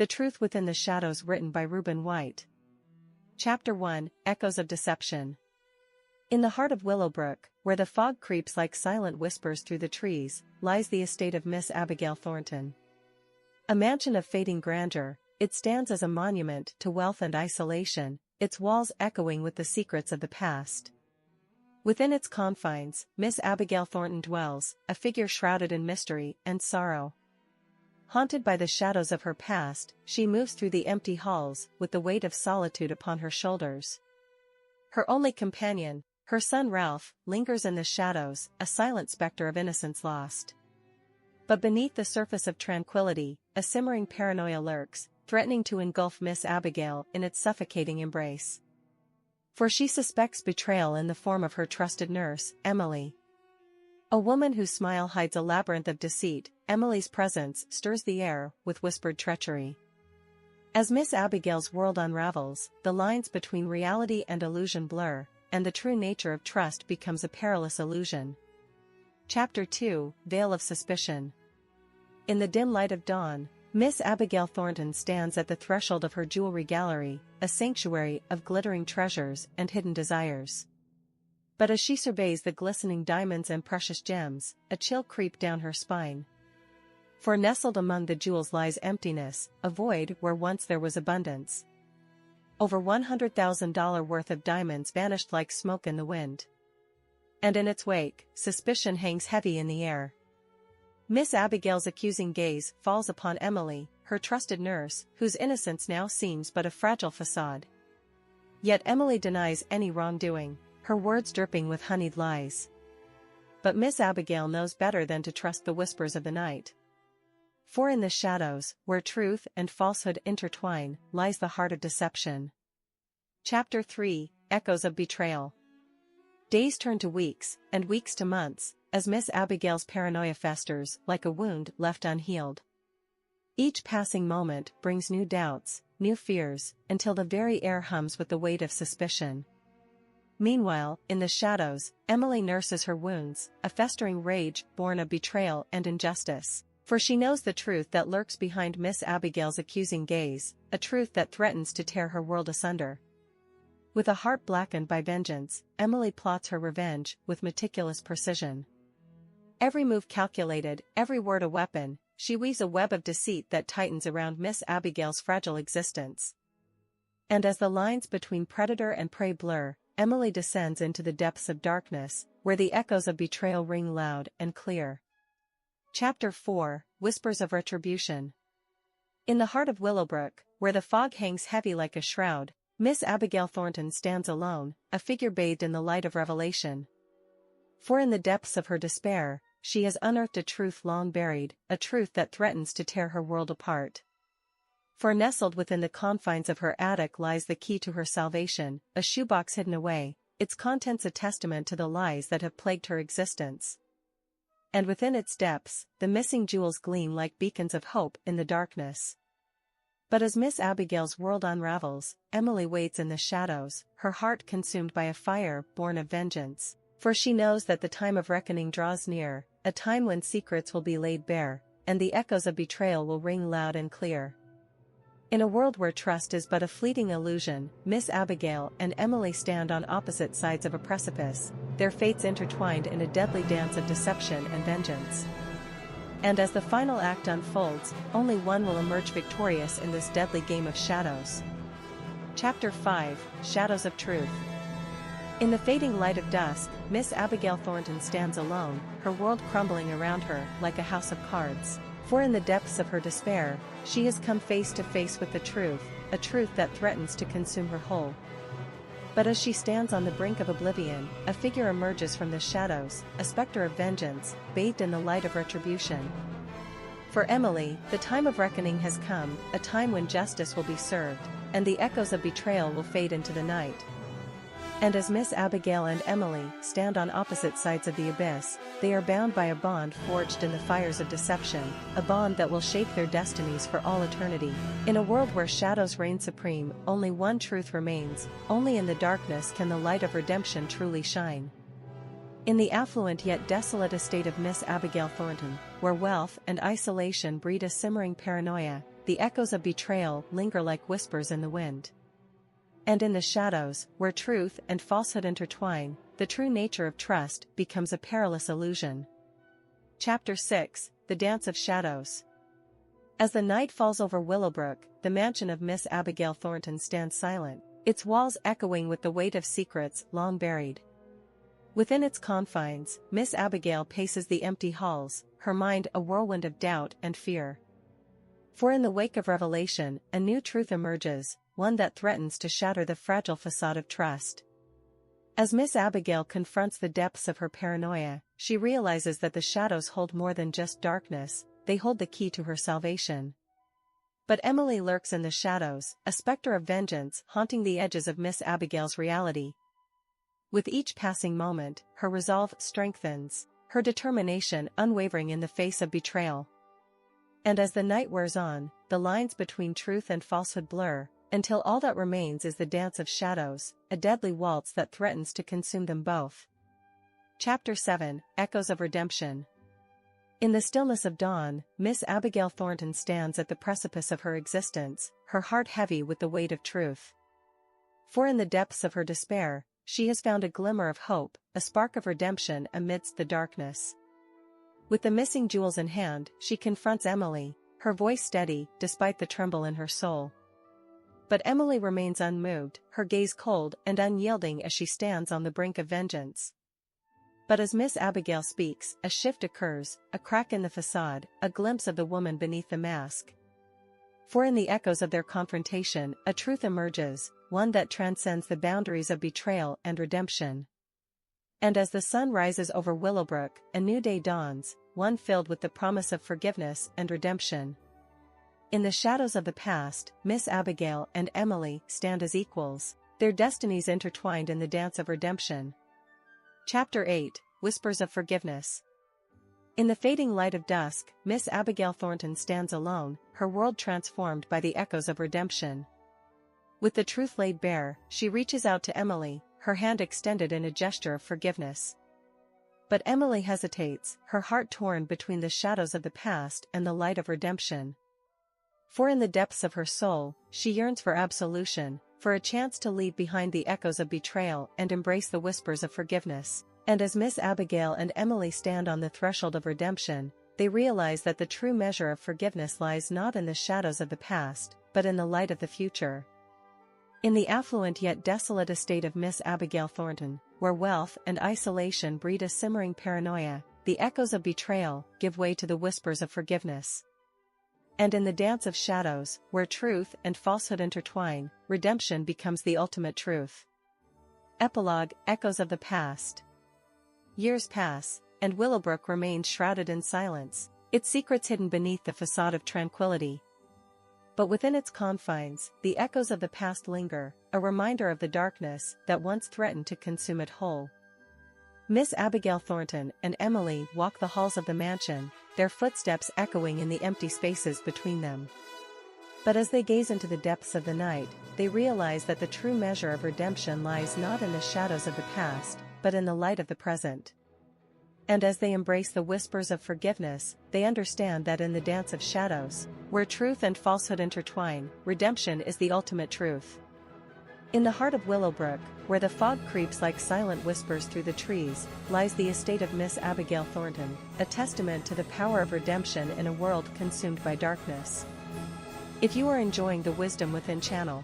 The Truth Within the Shadows, written by Ruben White. Chapter 1, Echoes of Deception. In the heart of Willowbrook, where the fog creeps like silent whispers through the trees, lies the estate of Miss Abigail Thornton. A mansion of fading grandeur, it stands as a monument to wealth and isolation, its walls echoing with the secrets of the past. Within its confines, Miss Abigail Thornton dwells, a figure shrouded in mystery and sorrow. Haunted by the shadows of her past, she moves through the empty halls with the weight of solitude upon her shoulders. Her only companion, her son Ralph, lingers in the shadows, a silent specter of innocence lost. But beneath the surface of tranquility, a simmering paranoia lurks, threatening to engulf Miss Abigail in its suffocating embrace. For she suspects betrayal in the form of her trusted nurse, Emily. A woman whose smile hides a labyrinth of deceit, Emily's presence stirs the air with whispered treachery. As Miss Abigail's world unravels, the lines between reality and illusion blur, and the true nature of trust becomes a perilous illusion. Chapter 2, Veil of Suspicion. In the dim light of dawn, Miss Abigail Thornton stands at the threshold of her jewelry gallery, a sanctuary of glittering treasures and hidden desires. But as she surveys the glistening diamonds and precious gems, a chill creeps down her spine. For nestled among the jewels lies emptiness, a void where once there was abundance. Over $100,000 worth of diamonds vanished like smoke in the wind. And in its wake, suspicion hangs heavy in the air. Miss Abigail's accusing gaze falls upon Emily, her trusted nurse, whose innocence now seems but a fragile facade. Yet Emily denies any wrongdoing, her words dripping with honeyed lies. But Miss Abigail knows better than to trust the whispers of the night. For in the shadows, where truth and falsehood intertwine, lies the heart of deception. Chapter 3, Echoes of Betrayal. Days turn to weeks, and weeks to months, as Miss Abigail's paranoia festers like a wound left unhealed. Each passing moment brings new doubts, new fears, until the very air hums with the weight of suspicion. Meanwhile, in the shadows, Emily nurses her wounds, a festering rage born of betrayal and injustice. For she knows the truth that lurks behind Miss Abigail's accusing gaze, a truth that threatens to tear her world asunder. With a heart blackened by vengeance, Emily plots her revenge with meticulous precision. Every move calculated, every word a weapon, she weaves a web of deceit that tightens around Miss Abigail's fragile existence. And as the lines between predator and prey blur, Emily descends into the depths of darkness, where the echoes of betrayal ring loud and clear. Chapter 4, Whispers of Retribution. In the heart of Willowbrook, where the fog hangs heavy like a shroud, Miss Abigail Thornton stands alone, a figure bathed in the light of revelation. For in the depths of her despair, she has unearthed a truth long buried, a truth that threatens to tear her world apart. For nestled within the confines of her attic lies the key to her salvation, a shoebox hidden away, its contents a testament to the lies that have plagued her existence. And within its depths, the missing jewels gleam like beacons of hope in the darkness. But as Miss Abigail's world unravels, Emily waits in the shadows, her heart consumed by a fire born of vengeance. For she knows that the time of reckoning draws near, a time when secrets will be laid bare, and the echoes of betrayal will ring loud and clear. In a world where trust is but a fleeting illusion, Miss Abigail and Emily stand on opposite sides of a precipice, their fates intertwined in a deadly dance of deception and vengeance. And as the final act unfolds, only one will emerge victorious in this deadly game of shadows. Chapter 5, Shadows of Truth. In the fading light of dusk, Miss Abigail Thornton stands alone, her world crumbling around her like a house of cards. For in the depths of her despair, she has come face to face with the truth, a truth that threatens to consume her whole. But as she stands on the brink of oblivion, a figure emerges from the shadows, a specter of vengeance, bathed in the light of retribution. For Emily, the time of reckoning has come, a time when justice will be served, and the echoes of betrayal will fade into the night. And as Miss Abigail and Emily stand on opposite sides of the abyss, they are bound by a bond forged in the fires of deception, a bond that will shape their destinies for all eternity. In a world where shadows reign supreme, only one truth remains, only in the darkness can the light of redemption truly shine. In the affluent yet desolate estate of Miss Abigail Thornton, where wealth and isolation breed a simmering paranoia, the echoes of betrayal linger like whispers in the wind. And in the shadows, where truth and falsehood intertwine, the true nature of trust becomes a perilous illusion. Chapter 6, The Dance of Shadows. As the night falls over Willowbrook, the mansion of Miss Abigail Thornton stands silent, its walls echoing with the weight of secrets long buried. Within its confines, Miss Abigail paces the empty halls, her mind a whirlwind of doubt and fear. For in the wake of revelation, a new truth emerges, one that threatens to shatter the fragile facade of trust. As Miss Abigail confronts the depths of her paranoia, she realizes that the shadows hold more than just darkness, they hold the key to her salvation. But Emily lurks in the shadows, a specter of vengeance haunting the edges of Miss Abigail's reality. With each passing moment, her resolve strengthens, her determination unwavering in the face of betrayal. And as the night wears on, the lines between truth and falsehood blur, until all that remains is the dance of shadows, a deadly waltz that threatens to consume them both. Chapter 7, Echoes of Redemption. In the stillness of dawn, Miss Abigail Thornton stands at the precipice of her existence, her heart heavy with the weight of truth. For in the depths of her despair, she has found a glimmer of hope, a spark of redemption amidst the darkness. With the missing jewels in hand, she confronts Emily, her voice steady despite the tremble in her soul. But Emily remains unmoved, her gaze cold and unyielding as she stands on the brink of vengeance. But as Miss Abigail speaks, a shift occurs, a crack in the facade, a glimpse of the woman beneath the mask. For in the echoes of their confrontation, a truth emerges, one that transcends the boundaries of betrayal and redemption. And as the sun rises over Willowbrook, a new day dawns, one filled with the promise of forgiveness and redemption. In the shadows of the past, Miss Abigail and Emily stand as equals, their destinies intertwined in the dance of redemption. Chapter 8, Whispers of Forgiveness. In the fading light of dusk, Miss Abigail Thornton stands alone, her world transformed by the echoes of redemption. With the truth laid bare, she reaches out to Emily, her hand extended in a gesture of forgiveness. But Emily hesitates, her heart torn between the shadows of the past and the light of redemption. For in the depths of her soul, she yearns for absolution, for a chance to leave behind the echoes of betrayal and embrace the whispers of forgiveness. And as Miss Abigail and Emily stand on the threshold of redemption, they realize that the true measure of forgiveness lies not in the shadows of the past, but in the light of the future. In the affluent yet desolate estate of Miss Abigail Thornton, where wealth and isolation breed a simmering paranoia, the echoes of betrayal give way to the whispers of forgiveness. And in the dance of shadows, where truth and falsehood intertwine, redemption becomes the ultimate truth. Epilogue, Echoes of the Past. Years pass, and Willowbrook remains shrouded in silence, its secrets hidden beneath the facade of tranquility. But within its confines, the echoes of the past linger, a reminder of the darkness that once threatened to consume it whole. Miss Abigail Thornton and Emily walk the halls of the mansion, their footsteps echoing in the empty spaces between them. But as they gaze into the depths of the night, they realize that the true measure of redemption lies not in the shadows of the past, but in the light of the present. And as they embrace the whispers of forgiveness, they understand that in the dance of shadows, where truth and falsehood intertwine, redemption is the ultimate truth. In the heart of Willowbrook, where the fog creeps like silent whispers through the trees, lies the estate of Miss Abigail Thornton, a testament to the power of redemption in a world consumed by darkness. If you are enjoying the Wisdom Within channel,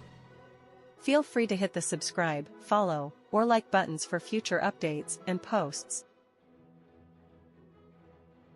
feel free to hit the subscribe, follow, or like buttons for future updates and posts.